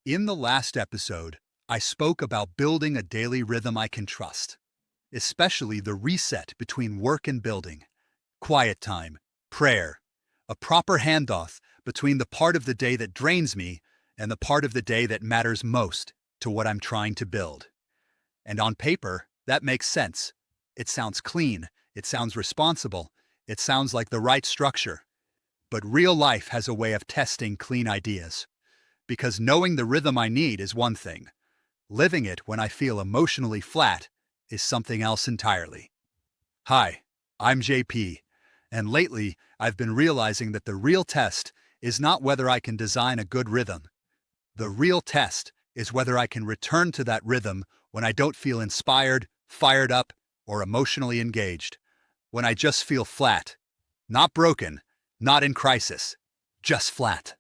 In the last episode, I spoke about building a daily rhythm I can trust, especially the reset between work and building, quiet time, prayer, a proper handoff between the part of the day that drains me and the part of the day that matters most to what I'm trying to build. And on paper, that makes sense. It sounds clean, it sounds responsible, it sounds like the right structure. But real life has a way of testing clean ideas. Because knowing the rhythm I need is one thing. Living it when I feel emotionally flat is something else entirely. Hi, I'm JP, and lately I've been realizing that the real test is not whether I can design a good rhythm. The real test is whether I can return to that rhythm when I don't feel inspired, fired up, or emotionally engaged. When I just feel flat. Not broken, not in crisis, just flat.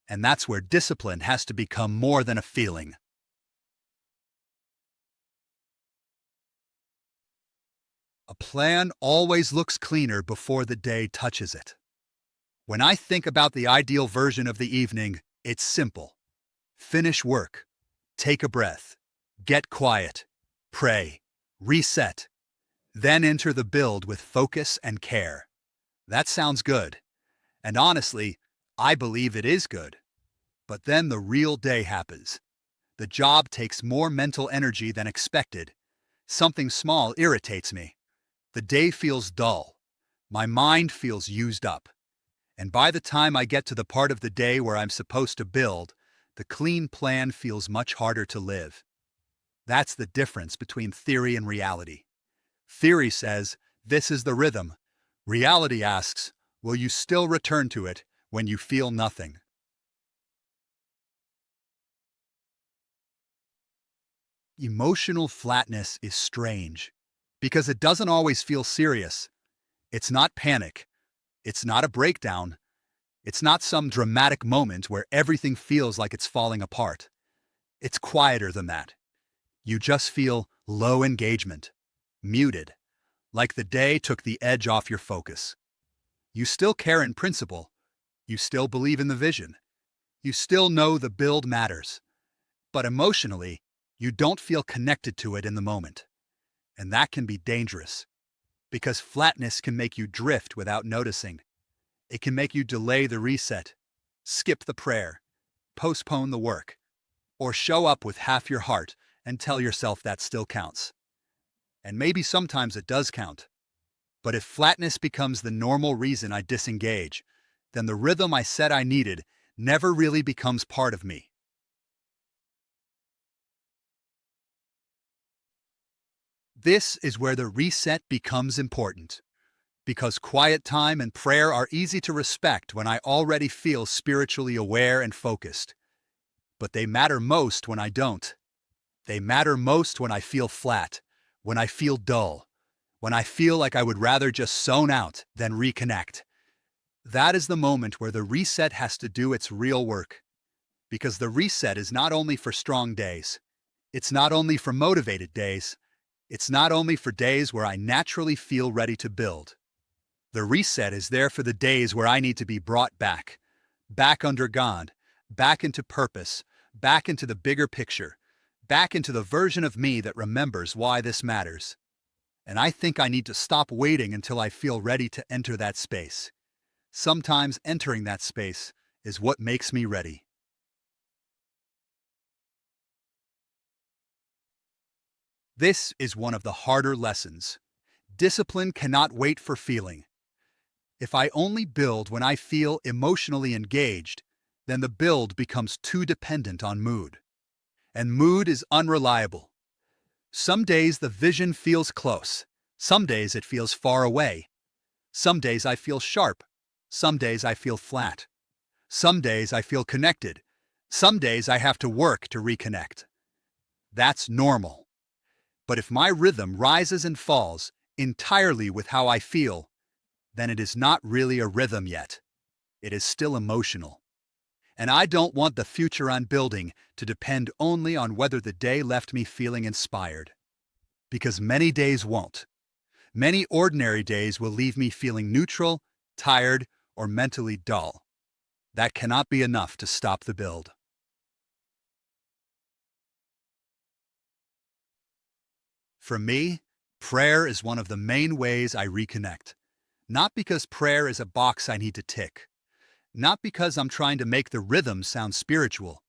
And that's where discipline has to become more than a feeling. A plan always looks cleaner before the day touches it. When I think about the ideal version of the evening, it's simple. Finish work, take a breath, get quiet, pray, reset, then enter the build with focus and care. That sounds good. And honestly, I believe it is good. But then the real day happens. The job takes more mental energy than expected. Something small irritates me. The day feels dull. My mind feels used up. And by the time I get to the part of the day where I'm supposed to build, the clean plan feels much harder to live. That's the difference between theory and reality. Theory says, this is the rhythm. Reality asks, will you still return to it when you feel nothing? Emotional flatness is strange because it doesn't always feel serious. It's not panic. It's not a breakdown. It's not some dramatic moment where everything feels like it's falling apart. It's quieter than that. You just feel low engagement, muted, like the day took the edge off your focus. You still care in principle. You still believe in the vision. You still know the build matters. But emotionally, you don't feel connected to it in the moment. And that can be dangerous, because flatness can make you drift without noticing. It can make you delay the reset, skip the prayer, postpone the work, or show up with half your heart and tell yourself that still counts. And maybe sometimes it does count. But if flatness becomes the normal reason I disengage, then the rhythm I said I needed never really becomes part of me. This is where the reset becomes important, because quiet time and prayer are easy to respect when I already feel spiritually aware and focused. But they matter most when I don't. They matter most when I feel flat, when I feel dull, when I feel like I would rather just zone out than reconnect. That is the moment where the reset has to do its real work. Because the reset is not only for strong days, it's not only for motivated days, it's not only for days where I naturally feel ready to build. The reset is there for the days where I need to be brought back, back under God, back into purpose, back into the bigger picture, back into the version of me that remembers why this matters. And I think I need to stop waiting until I feel ready to enter that space. Sometimes entering that space is what makes me ready. This is one of the harder lessons. Discipline cannot wait for feeling. If I only build when I feel emotionally engaged, then the build becomes too dependent on mood. And mood is unreliable. Some days the vision feels close. Some days it feels far away. Some days I feel sharp. Some days I feel flat. Some days I feel connected. Some days I have to work to reconnect. That's normal. But if my rhythm rises and falls entirely with how I feel, then it is not really a rhythm yet. It is still emotional. And I don't want the future I'm building to depend only on whether the day left me feeling inspired. Because many days won't. Many ordinary days will leave me feeling neutral, tired, or mentally dull. That cannot be enough to stop the build. For me, prayer is one of the main ways I reconnect. Not because prayer is a box I need to tick. Not because I'm trying to make the rhythm sound spiritual,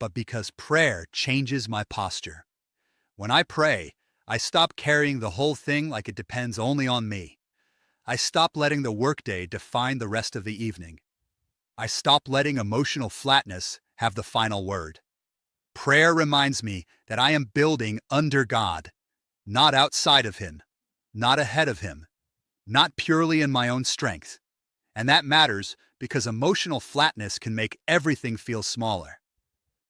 but because prayer changes my posture. When I pray, I stop carrying the whole thing like it depends only on me. I stop letting the workday define the rest of the evening. I stop letting emotional flatness have the final word. Prayer reminds me that I am building under God, not outside of Him, not ahead of Him, not purely in my own strength. And that matters because emotional flatness can make everything feel smaller.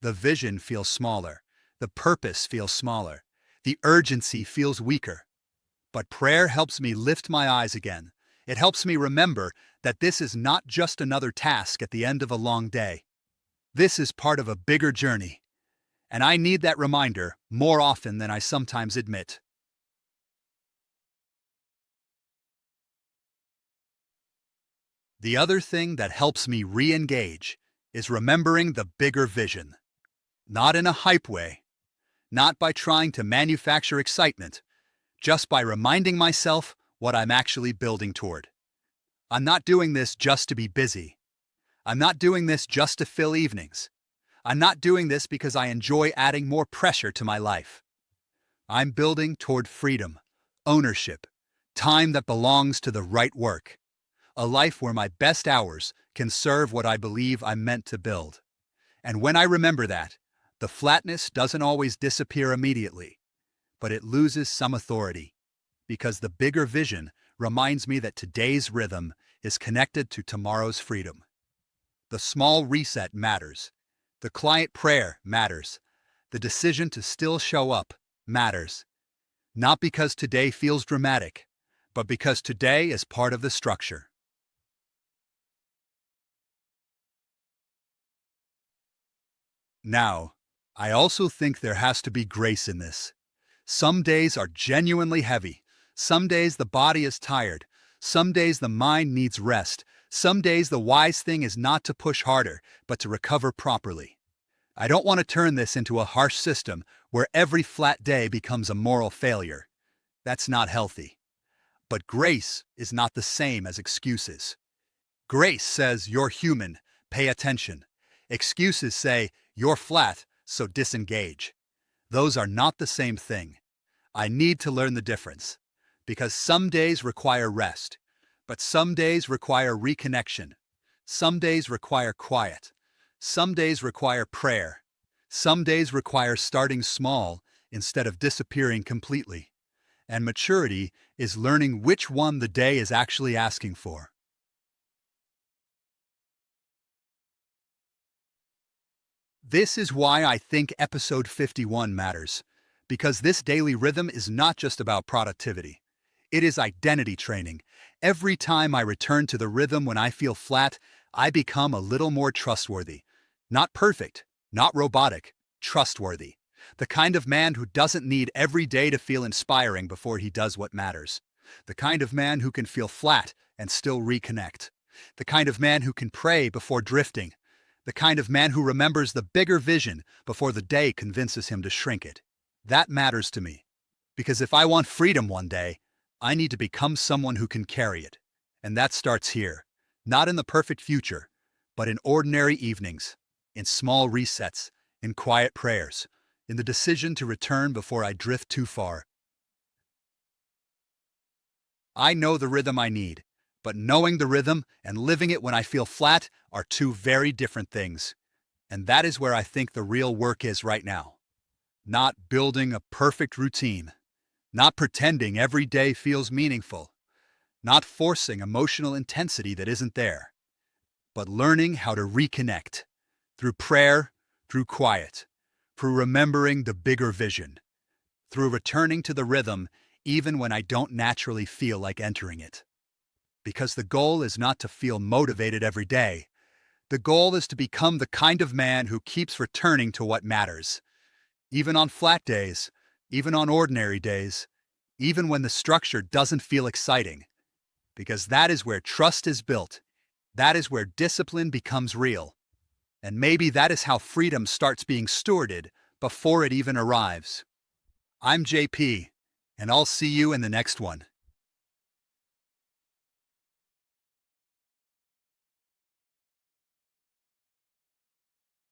The vision feels smaller. The purpose feels smaller. The urgency feels weaker. But prayer helps me lift my eyes again. It helps me remember that this is not just another task at the end of a long day. This is part of a bigger journey. And I need that reminder more often than I sometimes admit. The other thing that helps me re-engage is remembering the bigger vision. Not in a hype way, not by trying to manufacture excitement, just by reminding myself what I'm actually building toward. I'm not doing this just to be busy. I'm not doing this just to fill evenings. I'm not doing this because I enjoy adding more pressure to my life. I'm building toward freedom, ownership, time that belongs to the right work, a life where my best hours can serve what I believe I'm meant to build. And when I remember that, the flatness doesn't always disappear immediately, but it loses some authority, because the bigger vision reminds me that today's rhythm is connected to tomorrow's freedom. The small reset matters. The quiet prayer matters. The decision to still show up matters. Not because today feels dramatic, but because today is part of the structure. Now, I also think there has to be grace in this. Some days are genuinely heavy. Some days the body is tired. Some days the mind needs rest. Some days the wise thing is not to push harder, but to recover properly. I don't want to turn this into a harsh system where every flat day becomes a moral failure. That's not healthy. But grace is not the same as excuses. Grace says you're human, pay attention. Excuses say you're flat, so disengage. Those are not the same thing. I need to learn the difference. Because some days require rest, but some days require reconnection. Some days require quiet. Some days require prayer. Some days require starting small instead of disappearing completely. And maturity is learning which one the day is actually asking for. This is why I think episode 51 matters, because this daily rhythm is not just about productivity. It is identity training. Every time I return to the rhythm when I feel flat, I become a little more trustworthy. Not perfect, not robotic, trustworthy. The kind of man who doesn't need every day to feel inspiring before he does what matters. The kind of man who can feel flat and still reconnect. The kind of man who can pray before drifting. The kind of man who remembers the bigger vision before the day convinces him to shrink it. That matters to me. Because if I want freedom one day, I need to become someone who can carry it. And that starts here. Not in the perfect future, but in ordinary evenings, in small resets, in quiet prayers, in the decision to return before I drift too far. I know the rhythm I need, but knowing the rhythm and living it when I feel flat are two very different things. And that is where I think the real work is right now. Not building a perfect routine. Not pretending every day feels meaningful. Not forcing emotional intensity that isn't there. But learning how to reconnect. Through prayer, through quiet. Through remembering the bigger vision. Through returning to the rhythm even when I don't naturally feel like entering it. Because the goal is not to feel motivated every day. The goal is to become the kind of man who keeps returning to what matters. Even on flat days, even on ordinary days, even when the structure doesn't feel exciting. Because that is where trust is built. That is where discipline becomes real. And maybe that is how freedom starts being stewarded before it even arrives. I'm JP, and I'll see you in the next one.